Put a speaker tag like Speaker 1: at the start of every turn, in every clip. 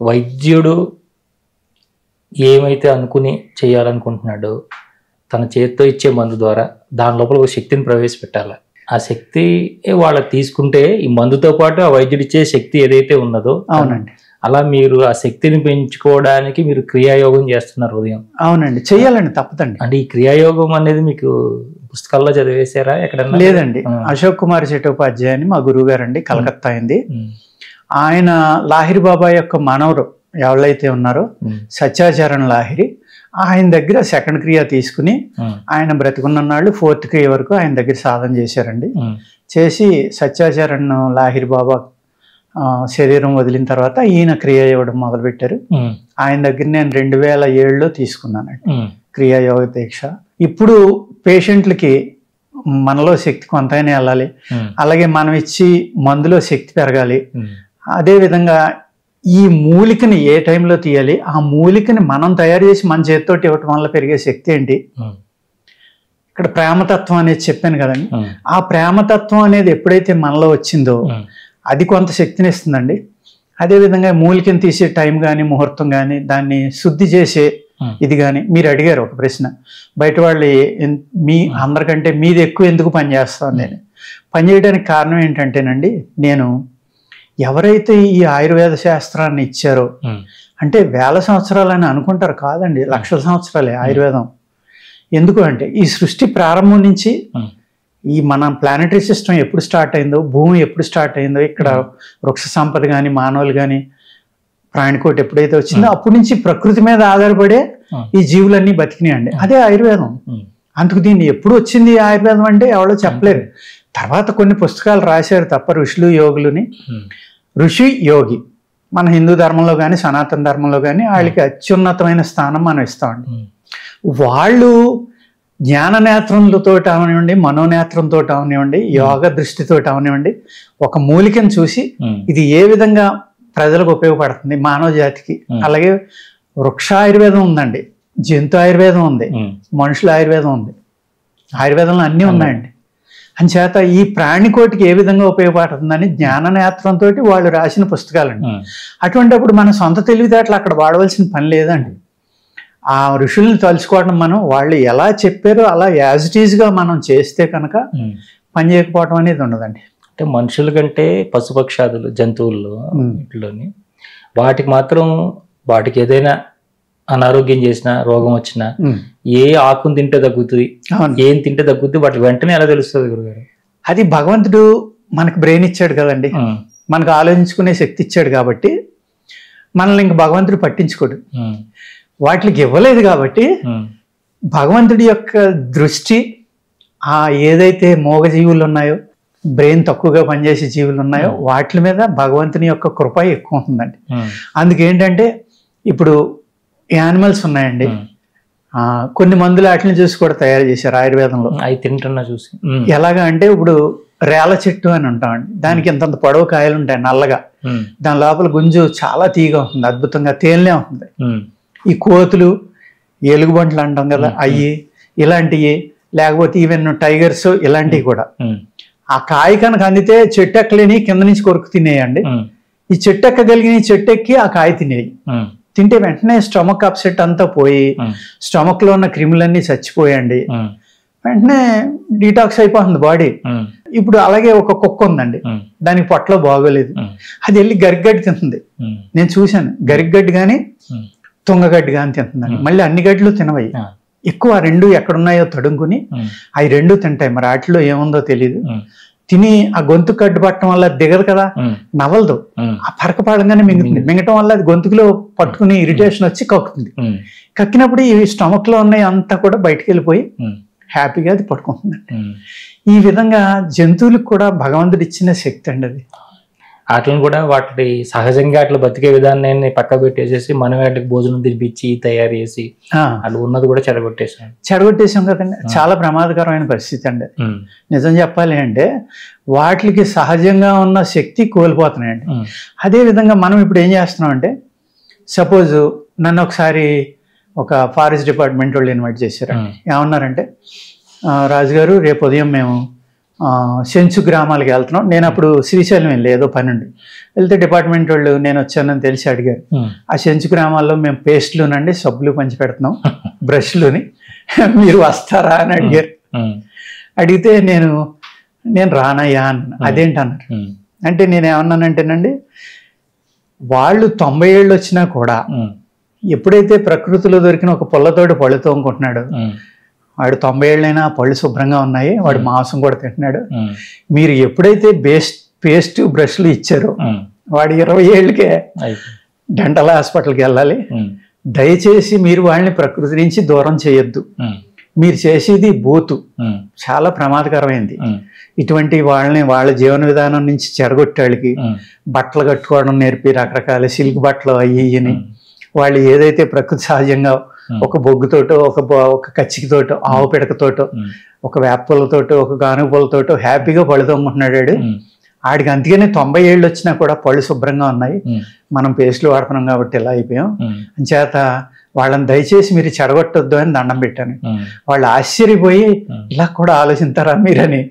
Speaker 1: వైద్యుడు ఏమైతే అనుకుని చేయాలనుకుంటున్నాడో తన చేతితో ఇచ్చే మందు ద్వారా దాని లోపల ఒక శక్తిని ప్రవేశపెట్టాలి. ఆ శక్తి వాళ్ళకి తీసుకుంటే ఈ మందుతో పాటు ఆ వైద్యుడు ఇచ్చే శక్తి ఏదైతే ఉన్నదో,
Speaker 2: అవునండి,
Speaker 1: అలా మీరు ఆ శక్తిని పెంచుకోవడానికి మీరు క్రియాయోగం చేస్తున్నారు ఉదయం.
Speaker 2: అవునండి, చెయ్యాలండి, తప్పదండి.
Speaker 1: అంటే ఈ క్రియాయోగం అనేది మీకు పుస్తకాల్లో చదివేశారా ఎక్కడన్నా?
Speaker 2: లేదండి, అశోక్ కుమార్ చటోపాధ్యాయ అని మా గురువు గారండి, కలకత్తా అయింది. ఆయన లాహిరి బాబా యొక్క మనవరు ఎవరైతే ఉన్నారో సత్యాచరణ్ లాహిరి, ఆయన దగ్గర సెకండ్ క్రియ తీసుకుని ఆయన బ్రతికున్న నాళ్ళు ఫోర్త్ క్రియ వరకు ఆయన దగ్గర సాధన చేశారండి. చేసి సత్యాచరణ్ లాహిరి బాబా శరీరం వదిలిన తర్వాత ఈయన క్రియ ఇవ్వడం మొదలుపెట్టారు. ఆయన దగ్గర నేను 2007లో తీసుకున్నానండి క్రియాయోగ దీక్ష. ఇప్పుడు పేషెంట్లకి మనలో శక్తి కొంతైనా వెళ్ళాలి, అలాగే మనం ఇచ్చి మందులో శక్తి పెరగాలి. అదేవిధంగా ఈ మూలికని ఏ టైంలో తీయాలి, ఆ మూలికని మనం తయారు చేసి మన చేతితోటి ఇవ్వటం వల్ల పెరిగే శక్తి ఏంటి. ఇక్కడ ప్రేమతత్వం అనేది చెప్పాను కదండి, ఆ ప్రేమతత్వం అనేది ఎప్పుడైతే మనలో వచ్చిందో అది కొంత శక్తిని ఇస్తుందండి. అదేవిధంగా మూలికని తీసే టైం కానీ ముహూర్తం కానీ దాన్ని శుద్ధి చేసే ఇది కానీ, మీరు అడిగారు ఒక ప్రశ్న, బయట వాళ్ళు మీ అందరికంటే మీది ఎక్కువ ఎందుకు పనిచేస్తాను. నేను పనిచేయడానికి కారణం ఏంటంటేనండి, నేను ఎవరైతే ఈ ఆయుర్వేద శాస్త్రాన్ని ఇచ్చారో, అంటే వేల సంవత్సరాలని అనుకుంటారు, కాదండి, లక్షల సంవత్సరాలే ఆయుర్వేదం. ఎందుకు అంటే ఈ సృష్టి ప్రారంభం నుంచి ఈ మన ప్లానటరీ సిస్టమ్ ఎప్పుడు స్టార్ట్ అయిందో, భూమి ఎప్పుడు స్టార్ట్ అయిందో, ఇక్కడ వృక్ష సంపద కానీ మానవులు కానీ ప్రాణికోటి ఎప్పుడైతే వచ్చిందో అప్పటి నుంచి ప్రకృతి మీద ఆధారపడే ఈ జీవులన్నీ బతికినాయండి. అదే ఆయుర్వేదం. అందుకు దీన్ని ఎప్పుడు వచ్చింది ఆయుర్వేదం అంటే ఎవరో చెప్పలేరు. తర్వాత కొన్ని పుస్తకాలు రాశారు తప్ప ఋషులు యోగులని. ఋషి యోగి మన హిందూ ధర్మంలో కానీ సనాతన ధర్మంలో కానీ వాళ్ళకి అత్యున్నతమైన స్థానం మనం ఇస్తామండి. వాళ్ళు జ్ఞాన నేత్రంతో అవనివ్వండి, మనోనేత్రంతో అవనివ్వండి, యోగ దృష్టితో అవనివ్వండి, ఒక మూలికను చూసి ఇది ఏ విధంగా ప్రజలకు ఉపయోగపడుతుంది మానవ జాతికి. అలాగే వృక్ష ఆయుర్వేదం ఉందండి, జంతు ఆయుర్వేదం ఉంది, మనుషుల ఆయుర్వేదం ఉంది, ఆయుర్వేదంలో అన్నీ ఉన్నాయండి. అంచేత ఈ ప్రాణికోటికి ఏ విధంగా ఉపయోగపడుతుందని జ్ఞాన నేత్రంతో వాళ్ళు రాసిన పుస్తకాలండి. అటువంటిప్పుడు మన సొంత తెలివితేటలు అక్కడ వాడవలసిన పని లేదండి. ఆ ఋషుల్ని తలుచుకోవడం, మనం వాళ్ళు ఎలా చెప్పారో అలా యాజ్ ఇట్ ఈజ్గా మనం చేస్తే కనుక పని చేయకపోవడం అనేది ఉండదండి.
Speaker 1: అంటే మనుషుల కంటే పశుపక్షాదులు జంతువుల్లో వీటిలోని వాటికి మాత్రం వాటికి ఏదైనా అనారోగ్యం చేసినా రోగం వచ్చినా ఏ ఆకుని తింటే తగ్గుతుంది, ఏం తింటే తగ్గుతుంది, వాటికి వెంటనే ఎలా తెలుస్తుంది గురుగారు?
Speaker 2: అది భగవంతుడు మనకు బ్రెయిన్ ఇచ్చాడు కదండి, మనకు ఆలోచించుకునే శక్తి ఇచ్చాడు కాబట్టి మనల్ని ఇంక భగవంతుడు పట్టించుకోడు. వాటికి ఇవ్వలేదు కాబట్టి భగవంతుడి యొక్క దృష్టి ఆ ఏదైతే మూగజీవులు ఉన్నాయో, బ్రెయిన్ తక్కువగా పనిచేసే జీవులు ఉన్నాయో వాటి మీద భగవంతుని యొక్క కృప ఎక్కువ ఉంటుందండి. అందుకేంటంటే ఇప్పుడు యానిమల్స్ ఉన్నాయండి, కొన్ని మందులు వాటిని చూసి కూడా తయారు చేశారు ఆయుర్వేదంలో.
Speaker 1: అవి తింటున్నా చూసి
Speaker 2: ఎలాగా అంటే ఇప్పుడు రేల చెట్టు అని ఉంటామండి, దానికి ఇంతంత పొడవు కాయలు ఉంటాయి నల్లగా, దాని లోపల గుంజు చాలా తీగా ఉంటుంది, అద్భుతంగా తేలినే ఉంటుంది. ఈ కోతులు ఎలుగుబంట్లు అంటాం కదా అయ్యి ఇలాంటివి, లేకపోతే ఈవెన్ టైగర్స్ ఇలాంటివి కూడా ఆ కాయ కనుక అందితే చెట్టు ఎక్కలేని కింద నుంచి కొరకు తినేయండి. ఈ చెట్టు ఎక్కగలిగిన చెట్టు ఎక్కి ఆ కాయ తినేవి. తింటే వెంటనే స్టమక్ అప్సెట్ అంతా పోయి స్టమక్ లో ఉన్న క్రిములన్నీ చచ్చిపోయండి, వెంటనే డీటాక్స్ అయిపోతుంది బాడీ. ఇప్పుడు అలాగే ఒక కుక్క ఉందండి, దానికి పొట్టలో బాగోలేదు, అది వెళ్ళి గరిగడ్డి తింటుంది. నేను చూశాను, గరిగడ్డి కానీ తుంగగడ్డి కానీ తింటుందండి. మళ్ళీ అన్ని గడ్డలు తినవయి, ఎక్కువ రెండు ఎక్కడున్నాయో తడుముకుని అవి రెండు తింటాయి. మరి వాటిలో ఏముందో తెలియదు. తిని ఆ గొంతు కడ్డు పట్టడం వల్ల దిగదు కదా, నవలదు, ఆ పరకపాడంగానే మింగుతుంది. మింగటం వల్ల అది గొంతుకులో పట్టుకుని ఇరిటేషన్ వచ్చి కక్కుతుంది. కక్కినప్పుడు ఈ స్టమక్ లో ఉన్నాయి అంతా కూడా బయటకు వెళ్ళిపోయి హ్యాపీగా అది పడుకుంటుందండి. ఈ విధంగా జంతువులకు కూడా భగవంతుడు ఇచ్చిన శక్తి అండి అది.
Speaker 1: వాటిని కూడా వాటి సహజంగా అట్లా బతికే విధానాన్ని పక్క పెట్టేసేసి మనం వాటికి భోజనం తినిపించి తయారు చేసి అట్లా ఉన్నది కూడా చెడగొట్టేసాం కదండి. చాలా ప్రమాదకరమైన పరిస్థితి అండి. నిజం చెప్పాలి అంటే వాటికి సహజంగా ఉన్న శక్తి కోల్పోతున్నాయండి. అదేవిధంగా మనం ఇప్పుడు ఏం చేస్తున్నాం అంటే, సపోజ్ నన్ను ఒకసారి ఒక ఫారెస్ట్ డిపార్ట్మెంట్ వాళ్ళు ఇన్వైట్ చేశారు. ఏమన్నారంటే, రాజుగారు రేపు ఉదయం మేము
Speaker 2: సెంచు గ్రామాలకు వెళ్తున్నాం. నేను అప్పుడు శ్రీశైలం వెళ్ళి ఏదో పని ఉండి వెళ్తే డిపార్ట్మెంట్ వాళ్ళు నేను వచ్చానని తెలిసి అడిగారు. ఆ సెంచు గ్రామాల్లో మేము పేస్ట్లునండి సబ్బులు పంచి పెడుతున్నాం, బ్రష్లుని, మీరు వస్తారా అని అడిగారు. అడిగితే నేను రానయ్యా అన్న. అదేంటన్నారు అంటే నేనేమన్నానంటేనండి, వాళ్ళు 90 ఏళ్ళు వచ్చినా కూడా ఎప్పుడైతే ప్రకృతిలో దొరికిన ఒక పుల్లతోటి పళ్ళు తోముకుంటున్నాడు, వాడు 90 ఏళ్ళైనా పళ్ళు శుభ్రంగా ఉన్నాయి, వాడు మాంసం కూడా తింటున్నాడు. మీరు ఎప్పుడైతే పేస్ట్ బ్రష్లు ఇచ్చారో వాడు 20 ఏళ్ళకే డెంటల్ హాస్పిటల్కి వెళ్ళాలి. దయచేసి మీరు వాళ్ళని ప్రకృతి నుంచి దూరం చేయొద్దు. మీరు చేసేది బూతు, చాలా ప్రమాదకరమైంది. ఇటువంటి వాళ్ళ జీవన విధానం నుంచి చెడగొట్టాళ్ళకి బట్టలు కట్టుకోవడం నేర్పి రకరకాల సిల్క్ బట్టలు అయ్యని వాళ్ళు ఏదైతే ప్రకృతి సహజంగా ఒక బొగ్గుతోటో ఒక కచ్చికతోటో ఆవు పిడకతోటో ఒక వేప పూలతోటో ఒక గానుగ పూలతోటో హ్యాపీగా పళ్ళు తోముకుంటున్నాడు. ఆడికి అందుకనే 90 ఏళ్ళు వచ్చినా కూడా పళ్ళు శుభ్రంగా ఉన్నాయి. మనం పేస్ట్లు వాడుతున్నాం కాబట్టి ఇలా అయిపోయాం. అంచేత వాళ్ళని దయచేసి మీరు చెడగొట్టొద్దు అని దండం పెట్టాను. వాళ్ళు ఆశ్చర్యపోయి ఇలా కూడా ఆలోచిస్తారా మీరని,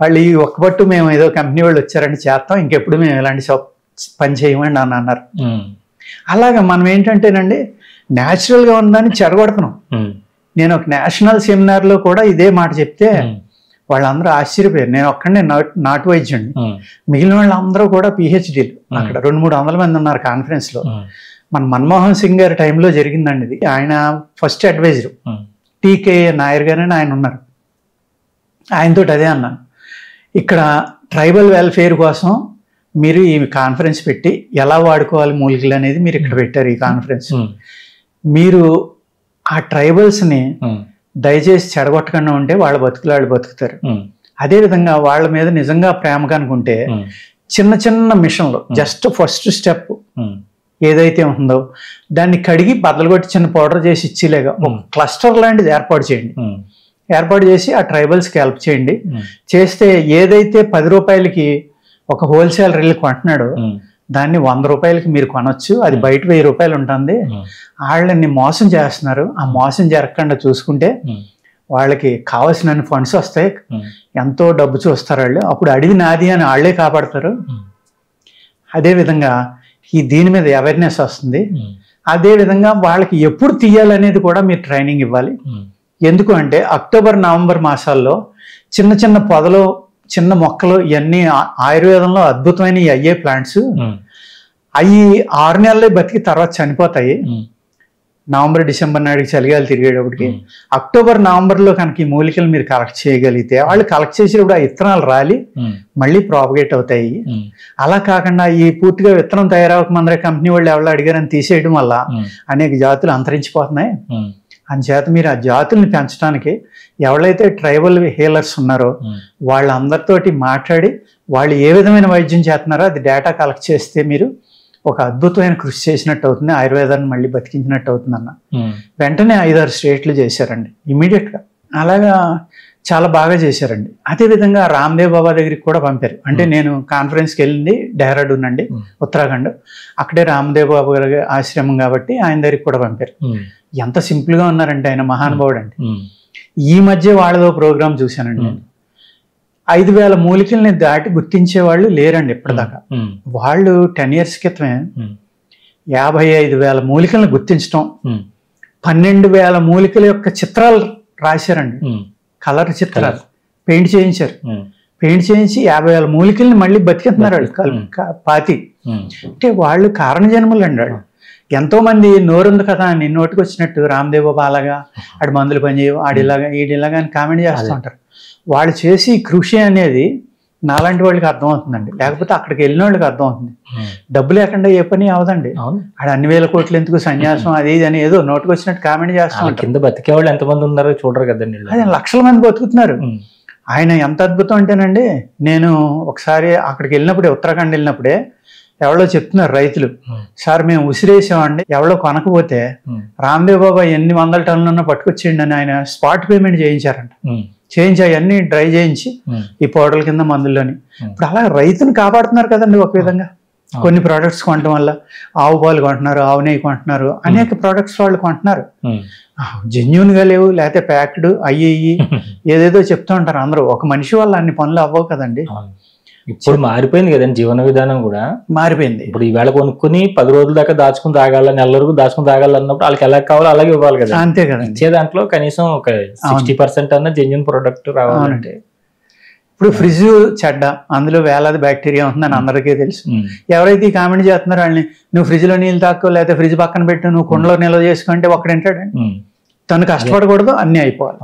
Speaker 2: వాళ్ళు ఈ ఒక్కబట్టు మేము ఏదో కంపెనీ వాళ్ళు వచ్చారని చేస్తాం, ఇంకెప్పుడు మేము ఇలాంటి పని చేయమండి అని అన్నారు. అలాగా మనం ఏంటంటేనండి న్యాచురల్గా ఉందని చెడగొడుతున్నాం. నేను ఒక నేషనల్ సెమినార్లో కూడా ఇదే మాట చెప్తే వాళ్ళందరూ ఆశ్చర్యపోయారు. నేను ఒక్కడే నాటు వైద్యుడిని, మిగిలిన వాళ్ళందరూ కూడా పిహెచ్డీలు. అక్కడ 200-300 మంది ఉన్నారు కాన్ఫరెన్స్లో. మన మన్మోహన్ సింగ్ గారి టైంలో జరిగిందండి ఇది. ఆయన ఫస్ట్ అడ్వైజరు టీకే నాయర్ గారని ఆయన ఉన్నారు. ఆయనతో అదే అన్నాను, ఇక్కడ ట్రైబల్ వెల్ఫేర్ కోసం మీరు ఈ కాన్ఫరెన్స్ పెట్టి ఎలా వాడుకోవాలి మూలికలు అనేది మీరు ఇక్కడ పెట్టారు ఈ కాన్ఫరెన్స్. మీరు ఆ ట్రైబల్స్ని దయచేసి చెడగొట్టకుండా ఉంటే వాళ్ళ బతుకులు వాళ్ళు బతుకుతారు. అదేవిధంగా వాళ్ళ మీద నిజంగా ప్రేమ కనుకుంటే చిన్న చిన్న మిషన్లు జస్ట్ ఫస్ట్ స్టెప్ ఏదైతే ఉందో దాన్ని కడిగి బద్దలు కొట్టి చిన్న పౌడర్ చేసి ఇచ్చేలాగా ఒక క్లస్టర్ లాంటిది ఏర్పాటు చేయండి. ఏర్పాటు చేసి ఆ ట్రైబల్స్కి హెల్ప్ చేయండి. చేస్తే ఏదైతే 10 రూపాయలకి ఒక హోల్సేలర్ వెళ్ళి కొంటున్నాడో దాన్ని 100 రూపాయలకి మీరు కొనొచ్చు. అది బయట 1000 రూపాయలు ఉంటుంది. వాళ్ళని మోసం చేస్తున్నారు. ఆ మోసం జరగకుండా చూసుకుంటే వాళ్ళకి కావాల్సిన ఫండ్స్ వస్తాయి, ఎంతో డబ్బు చూస్తారు వాళ్ళు. అప్పుడు అడివి నాది అని వాళ్ళే కాపాడతారు. అదేవిధంగా దీని మీద అవేర్నెస్ వస్తుంది. అదేవిధంగా వాళ్ళకి ఎప్పుడు తీయాలనేది కూడా మీరు ట్రైనింగ్ ఇవ్వాలి. ఎందుకు అంటే అక్టోబర్ నవంబర్ మాసాల్లో చిన్న చిన్న పొదలు చిన్న మొక్కలు ఇవన్నీ ఆయుర్వేదంలో అద్భుతమైన అయ్యే ప్లాంట్స్, అవి 6 నెలలే బతికి తర్వాత చనిపోతాయి. నవంబర్ డిసెంబర్ నాటికి చలిగాలు తిరిగేటప్పటికి అక్టోబర్ నవంబర్లో కనుక ఈ మూలికలు మీరు కలెక్ట్ చేయగలిగితే వాళ్ళు కలెక్ట్ చేసేటప్పుడు ఆ విత్తనాలు రాలి మళ్ళీ ప్రాపగేట్ అవుతాయి. అలా కాకుండా ఈ పూర్తిగా విత్తనం తయారవకముందరే కంపెనీ వాళ్ళు ఎవరు అడిగారని తీసేయడం వల్ల అనేక జాతులు అంతరించిపోతున్నాయి. అందుచేత మీరు ఆ జాతుల్ని పెంచడానికి ఎవరైతే ట్రైబల్ హీలర్స్ ఉన్నారో వాళ్ళందరితోటి మాట్లాడి వాళ్ళు ఏ విధమైన వైద్యం చేస్తున్నారో అది డేటా కలెక్ట్ చేస్తే మీరు ఒక అద్భుతమైన కృషి చేసినట్టు అవుతుంది, ఆయుర్వేదాన్ని మళ్ళీ బతికించినట్టు అవుతుంది అన్న. వెంటనే 5-6 స్టేట్లు చేశారండి ఇమీడియట్గా. అలాగా చాలా బాగా చేశారండి. అదేవిధంగా రామ్దేవ్ బాబా దగ్గరికి కూడా పంపారు. అంటే నేను కాన్ఫరెన్స్కి వెళ్ళింది డెహ్రాడూన్ అండి, ఉత్తరాఖండ్. అక్కడే రామ్దేవ్ బాబా గారి ఆశ్రమం కాబట్టి ఆయన దగ్గరికి కూడా పంపారు. ఎంత సింపుల్గా ఉన్నారంటే ఆయన మహానుభావుడు అండి. ఈ మధ్య వాళ్ళదో ప్రోగ్రామ్ చూశానండి నేను. 5000 మూలికల్ని దాటి గుర్తించే వాళ్ళు లేరండి ఇప్పటిదాకా. వాళ్ళు 10 years క్రితమే 55,000 మూలికల్ని గుర్తించడం, 12,000 మూలికల యొక్క చిత్రాలు రాశారండి, కలర్ చిత్రాలు పెయింట్ చేయించారు. పెయింట్ చేయించి 50,000 మూలికల్ని మళ్ళీ బతికిస్తున్నారు వాళ్ళు పాతి. అంటే వాళ్ళు కారణ జన్మలు అండి. వాళ్ళు ఎంతో మంది నోరుంది కదా అని నోటికి వచ్చినట్టు రామ్దేవ్ బాబా అలాగా ఆడి మందులు పనిచేయవు, ఆడిలాగా ఈడిలాగా అని కామెంట్ చేస్తూ ఉంటారు. వాళ్ళు చేసి కృషి అనేది నాలాంటి వాళ్ళకి అర్థమవుతుందండి, లేకపోతే అక్కడికి వెళ్ళిన వాళ్ళకి అర్థమవుతుంది. డబ్బు లేకుండా ఏ పని అవదండి. ఆడ అన్ని వేల కోట్లు ఎందుకు సన్యాసం అది ఇది అని ఏదో నోటికి వచ్చినట్టు కామెంట్ చేస్తాం.
Speaker 1: కింద బతికే వాళ్ళు ఎంతమంది ఉన్నారో చూడరు కదండి.
Speaker 2: అదే లక్షల మంది బతుకుతున్నారు. ఆయన ఎంత అద్భుతం అంటేనండి, నేను ఒకసారి అక్కడికి వెళ్ళినప్పుడే ఉత్తరాఖండ్ వెళ్ళినప్పుడే ఎవరో చెప్తున్నారు రైతులు, సార్ మేము ఉసిరేసామండి, ఎవరో కొనకపోతే రామ్దేవ్ బాబా ఎన్ని 100 టన్నులన్నా పట్టుకొచ్చేయండి అని ఆయన స్పాట్ పేమెంట్ చేయించారంట. చేయించి అవన్నీ డ్రై చేయించి ఈ పౌడర్ల కింద మందుల్లోని ఇప్పుడు అలా రైతుని కాపాడుతున్నారు కదండి ఒక విధంగా. కొన్ని ప్రోడక్ట్స్ కొనడం వల్ల ఆవు పాలు కొంటున్నారు, ఆవు నెయ్యి కొంటున్నారు, అనేక ప్రోడక్ట్స్ వాళ్ళు కొంటున్నారు. జెన్యూన్గా లేవు, లేకపోతే ప్యాక్డ్ అయ్యి ఏదేదో చెప్తూ ఉంటారు అందరూ. ఒక మనిషి వల్ల అన్ని పనులు అవ్వవు కదండి.
Speaker 1: ఇప్పుడు మారిపోయింది కదండి జీవన విధానం కూడా మారిపోయింది. ఇప్పుడు ఈవేళ కొనుక్కుని 10 రోజుల దాకా దాచుకుని తాగాల, నెల వరకు దాచుకుని తాగాలన్నప్పుడు వాళ్ళకి ఎలా కావాలో అలాగే ఇవ్వాలి కదా.
Speaker 2: అంతే కదా.
Speaker 1: ఇచ్చే దాంట్లో కనీసం ఒక 60% అన్న జెన్యూన్ ప్రోడక్ట్ రావాలంటే.
Speaker 2: ఇప్పుడు ఫ్రిడ్జ్ చెడ్డ, అందులో వేలాది బ్యాక్టీరియా ఉంటుందని అందరికీ తెలుసు. ఎవరైతే ఈ కామెంట్ చేస్తున్నారో వాళ్ళని నువ్వు ఫ్రిడ్జ్లో నీళ్ళు తాక్కో, లేకపోతే ఫ్రిడ్జ్ పక్కన పెట్టు, నువ్వు కుండలో నిల్వ చేసుకుంటే ఒక్కడంటాడండి. తను కష్టపడకూడదు, అన్నీ అయిపోవాలి.